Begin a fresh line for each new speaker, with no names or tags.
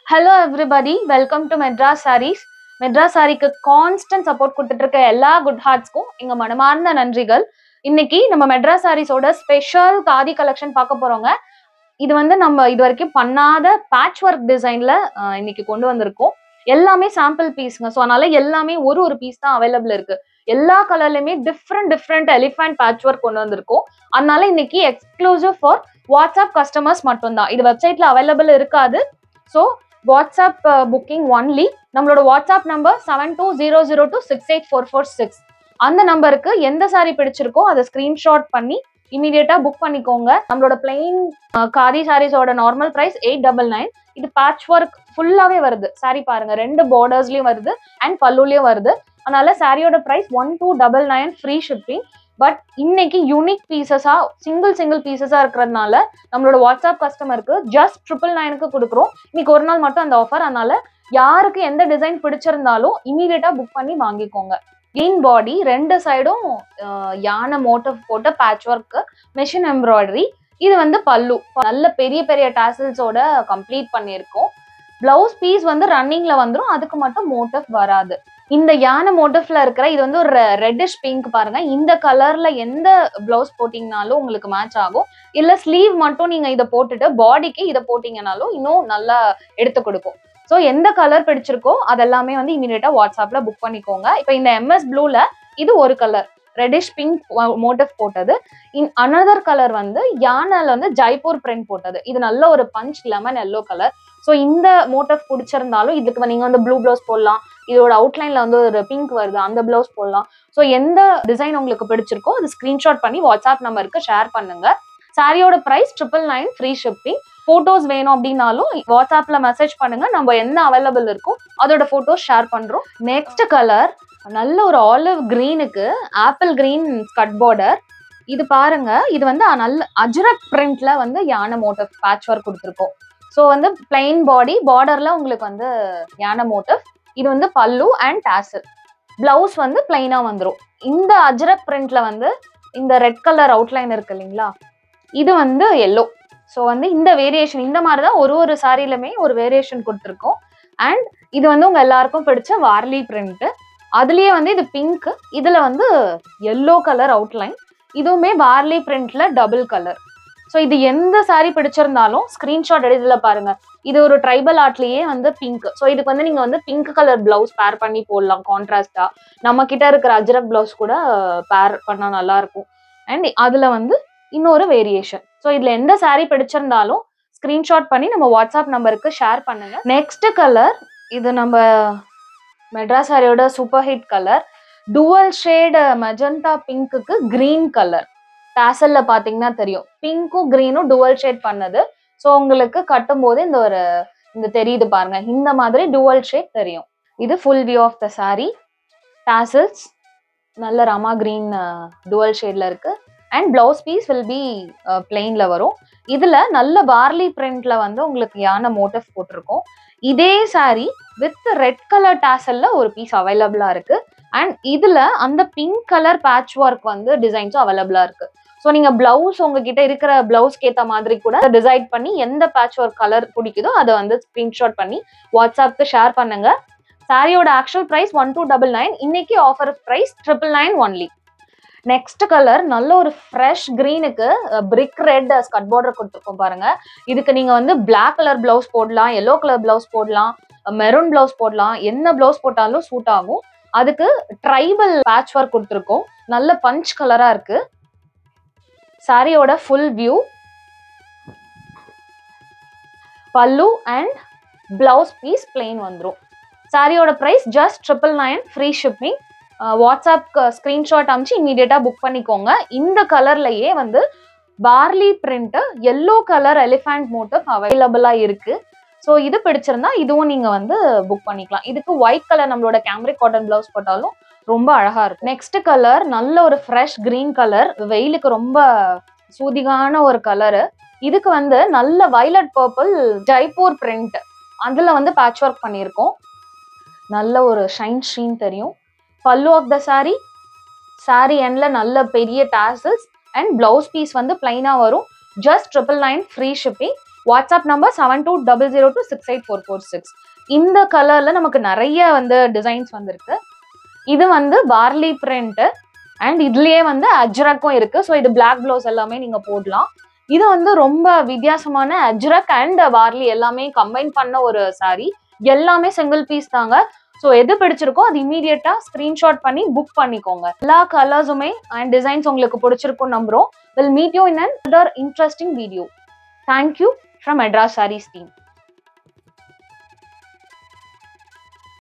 Hello everybody, welcome to Madras Sarees. Madras Saree-க்கு constant support கொடுத்துட்டு இருக்க எல்லா குட் ஹார்ட்ஸ்க்கும் எங்க மனமார்ந்த நன்றிகள். இன்னைக்கு நம்ம மெட்ராஸ் சாரீஸோட ஸ்பெஷல் காதி கலெக்ஷன் பார்க்க போறோங்க. இது வந்து நம்ம இது வரைக்கும் பண்ணாத பேட்ச் ஒர்க் டிசைன்ல இன்னைக்கு கொண்டு வந்திருக்கோம். எல்லாமே சாம்பிள் பீஸ்ங்க. ஸோ அதனால எல்லாமே ஒரு பீஸ் தான் அவைலபிள் இருக்கு. எல்லா கலர்லயுமே டிஃப்ரெண்ட் எலிஃபண்ட் பேட்ச் ஒர்க் கொண்டு வந்திருக்கோம். அதனால இன்னைக்கு எக்ஸ்க்ளூசிவ் ஃபார் வாட்ஸ்அப் கஸ்டமர்ஸ் மட்டும்தான். இது வெப்சைட்ல அவைலபிள் இருக்காது. So WhatsApp booking only. நம்மளோட வாட்ஸ்அப் நம்பர் 7200268446. அந்த நம்பருக்கு எந்த சாரி பிடிச்சிருக்கோ அதை ஸ்கிரீன்ஷாட் பண்ணி இமீடியட்டா புக் பண்ணிக்கோங்க. நம்மளோட பிளெயின் காதி சாரீஸோட நார்மல் பிரைஸ் 899. இது பேட்ச் ஒர்க் ஃபுல்லாவே வருது. சாரி பாருங்க, 2 பார்டர்ஸ்லயும் வருது அண்ட் பல்லுலயும் வருது. அதனால சாரியோட பிரைஸ் 1299 ஃப்ரீ ஷிப்பிங். பட் இன்னைக்கு யூனிக் பீசஸா சிங்கிள் பீசஸா இருக்கிறதுனால நம்மளோட வாட்ஸ்அப் கஸ்டமருக்கு ஜஸ்ட் 999க்கு கொடுக்குறோம். இன்னைக்கு ஒரு நாள் மட்டும் அந்த ஆஃபர். அதனால யாருக்கு எந்த டிசைன் பிடிச்சிருந்தாலும் இமீடியட்டா புக் பண்ணி வாங்கிக்கோங்க. கிரீன் பாடி, 2 சைடும் யானை மோட்டிவ் போட்ட பேட்ச் ஒர்க் மெஷின் எம்ப்ராய்டரி. இது வந்து பல்லு, நல்ல பெரிய டாசல்ஸோட கம்ப்ளீட் பண்ணியிருக்கோம். பிளவுஸ் பீஸ் வந்து ரன்னிங்ல வந்துடும், அதுக்கு மட்டும் மோட்டிவ் வராது. இந்த யானை மோட்டிவ்ல இருக்கிற இது வந்து ஒரு ரெட்டிஷ் பிங்க் பாருங்க. இந்த கலர்ல எந்த பிளவுஸ் போட்டீங்கனாலும் உங்களுக்கு மேட்ச் ஆகும். இல்ல ஸ்லீவ் மட்டும் நீங்க இதை போட்டுட்டு பாடிக்கு இதை போட்டீங்கனாலும் இன்னும் நல்லா எடுத்து கொடுக்கும். ஸோ எந்த கலர் பிடிச்சிருக்கோ அதெல்லாமே வந்து இமீடியட்டா வாட்ஸ்அப்ல புக் பண்ணிக்கோங்க. இப்போ இந்த MS ப்ளூல இது ஒரு கலர் ரெட்டிஷ் பிங்க் மோட்டிவ் போட்டது. அனதர் கலர் வந்து யானைல வந்து ஜெய்ப்பூர் பிரிண்ட் போட்டது. இது நல்ல ஒரு punch lemon yellow colour. So இந்த மோட்டிவ் பிடிச்சிருந்தாலும் இதுக்கு நீங்க வந்து ப்ளூ பிளவுஸ் போடலாம். இதோட அவுட்லைன்ல வந்து ஒரு பிங்க் வருது, அந்த பிளவுஸ் போடலாம். ஸோ எந்த டிசைன் உங்களுக்கு பிடிச்சிருக்கோ அது ஸ்கிரீன்ஷாட் பண்ணி வாட்ஸ்அப் நம்பருக்கு ஷேர் பண்ணுங்க. சாரியோட பிரைஸ் 999 ஃப்ரீ ஷிப்பிங். போட்டோஸ் வேணும் அப்படின்னாலும் வாட்ஸ்அப்ல மெசேஜ் பண்ணுங்க. நம்ம என்ன அவைலபிள் இருக்கோ அதோட போட்டோஸ் ஷேர் பண்றோம். நெக்ஸ்ட் கலர் நல்ல ஒரு ஆலிவ் கிரீனுக்கு ஆப்பிள் கிரீன் ஸ்கட் பார்டர். இது பாருங்க, இது வந்து நல்ல அஜ்ரக் பிரிண்ட்ல வந்து யானை மோட்டிவ் பேட்ச் ஒர்க் கொடுத்துருக்கோம். ஸோ வந்து பிளைன் பாடி, பார்டர்ல உங்களுக்கு வந்து யானை மோட்டிவ். இது வந்து பல்லு அண்ட் டாசல். பிளவுஸ் வந்து பிளைனா வந்துடும். இந்த அஜ்ரக் பிரிண்ட்ல வந்து இந்த ரெட் கலர் அவுட்லைன் இருக்கு இல்லைங்களா, இது வந்து எல்லோ. ஸோ வந்து இந்த வேரியேஷன் இந்த மாதிரி தான் ஒரு சாரிலுமே ஒரு வேரியேஷன் கொடுத்துருக்கோம். அண்ட் இது வந்து உங்க எல்லாருக்கும் பிடிச்ச வார்லி பிரிண்ட். அதுலயே வந்து இது பிங்க், இதுல வந்து எல்லோ கலர் அவுட்லைன். இதுவுமே வார்லி பிரிண்ட்ல டபுள் கலர். ஸோ இது எந்த சாரி பிடிச்சிருந்தாலும் ஸ்கிரீன்ஷாட் எடுத்துல பாருங்க. இது ஒரு ட்ரைபல் ஆர்ட்லயே வந்து பிங்க். ஸோ இதுக்கு வந்து நீங்க வந்து பிங்க் கலர் பிளவுஸ் பேர் பண்ணி போடலாம் கான்ட்ராஸ்டா. நம்ம கிட்ட இருக்கிற அஜ்ரக் பிளவுஸ் கூட பேர் பண்ணா நல்லா இருக்கும். அண்ட் அதுல வந்து இன்னொரு வேரியேஷன். ஸோ இதுல எந்த சாரி பிடிச்சிருந்தாலும் ஸ்கிரீன்ஷாட் பண்ணி நம்ம வாட்ஸ்அப் நம்பருக்கு ஷேர் பண்ணுங்க. நெக்ஸ்ட் கலர், இது நம்ம மெட்ராஸ் சாரியோட super hit colour. Dual shade magenta பிங்க்குக்கு கிரீன் கலர். டாசல்ல பாத்தீங்கன்னா தெரியும், பிங்க்கும் கிரீனும் டுவல் ஷேட் பண்ணது. ஸோ உங்களுக்கு கட்டும் போது இந்த தெரியுது பாருங்க, இந்த மாதிரி டுவல் ஷேட் தெரியும். இது full view of the sari. Tassels நல்ல ராமா கிரீன் டுவல் ஷேட்ல இருக்கு. And blouse piece will be பிளெயின்ல வரும். இதுல நல்ல வார்லி பிரிண்ட்ல வந்து உங்களுக்கு யானை மோட்டிவ் போட்டிருக்கோம். இதே சாரி வித் ரெட் கலர் டாசல்ல ஒரு பீஸ் அவைலபிளா இருக்கு. அண்ட் இதுல அந்த பிங்க் கலர் பேட்ச் ஒர்க் வந்து டிசைன்ஸும் அவைலபிளா இருக்கு. ஸோ நீங்க பிளவுஸ் உங்ககிட்ட இருக்கிற பிளவுஸ்க்கு ஏற்ற மாதிரி கூட டிசைட் பண்ணி எந்த பேட்ச் ஒர்க் கலர் பிடிக்குதோ அதை வந்து ஸ்கிரீன்ஷாட் பண்ணி வாட்ஸ்அப்க்கு ஷேர் பண்ணுங்க. சாரியோட ஆக்சுவல் பிரைஸ் 1299. இன்னைக்கு offer price 999 only. Next colour நல்ல ஒரு ஃப்ரெஷ் கிரீனுக்கு பிரிக் ரெட் ஸ்கட் பார்டர் கொடுத்துருக்கோம் பாருங்க. இதுக்கு நீங்க வந்து பிளாக் கலர் பிளவுஸ் போடலாம், எல்லோ கலர் பிளவுஸ் போடலாம், மெரூன் பிளவுஸ் போடலாம். என்ன பிளவுஸ் போட்டாலும் சூட் ஆகும். அதுக்கு ட்ரைபல் பேட்ச் ஒர்க் கொடுத்துருக்கோம். நல்ல பஞ்ச் கலரா இருக்கு. சாரியோட full view, pallu and blouse piece plain வந்துடும். சாரியோட price just 999 free shipping. WhatsApp screenshot அனுப்பிச்சு இமீடியட்டா புக் பண்ணிக்கோங்க. இந்த கலர்லயே வந்து பார்லி print yellow colour elephant motif அவைலபிளா இருக்கு. ஸோ இது பிடிச்சிருந்தா இதுவும் நீங்க வந்து புக் பண்ணிக்கலாம். இதுக்கு ஒயிட் கலர் நம்மளோட கேம்ரிக் காட்டன் பிளவுஸ் போட்டாலும் ரொம்ப அழகா இருக்கும். நெக்ஸ்ட் கலர் நல்ல ஒரு ஃப்ரெஷ் கிரீன் கலர், வெயிலுக்கு ரொம்ப சூதிகான ஒரு கலரு. இதுக்கு வந்து நல்ல வயலட் பர்பிள் ஜெய்ப்பூர் பிரிண்ட், அதுல வந்து பேட்ச் ஒர்க் பண்ணியிருக்கோம். நல்ல ஒரு ஷைன் தெரியும். பல்லு ஆஃப் த சாரி எண்ட்ல நல்ல பெரிய டாசல்ஸ் அண்ட் பிளவுஸ் பீஸ் வந்து பிளைனா வரும். Just 999 free shipping. WhatsApp number 7200268446. இந்த கலர்ல நமக்கு நிறைய வந்து டிசைன்ஸ் வந்திருக்கு. இது வந்து பார்லி பிரிண்ட் அண்ட் இதுலயே வந்து அஜ்ரக்கும் இருக்கு. ஸோ இது பிளாக் ப்ளவுஸ் எல்லாமே நீங்க போடலாம். இது வந்து ரொம்ப வித்தியாசமான அஜ்ரக் அண்ட் பார்லி எல்லாமே கம்பைன் பண்ண ஒரு சாரி. எல்லாமே சிங்கிள் பீஸ் தாங்க. ஸோ எது பிடிச்சிருக்கோ அது இமீடியட்டா ஸ்கிரீன்ஷாட் பண்ணி புக் பண்ணிக்கோங்க. எல்லா கலர்ஸுமே அண்ட் டிசைன்ஸ் உங்களுக்கு பிடிச்சிருக்கும் நம்புறோம். We'll meet you in another interesting video. Thank you from Madras Sarees team.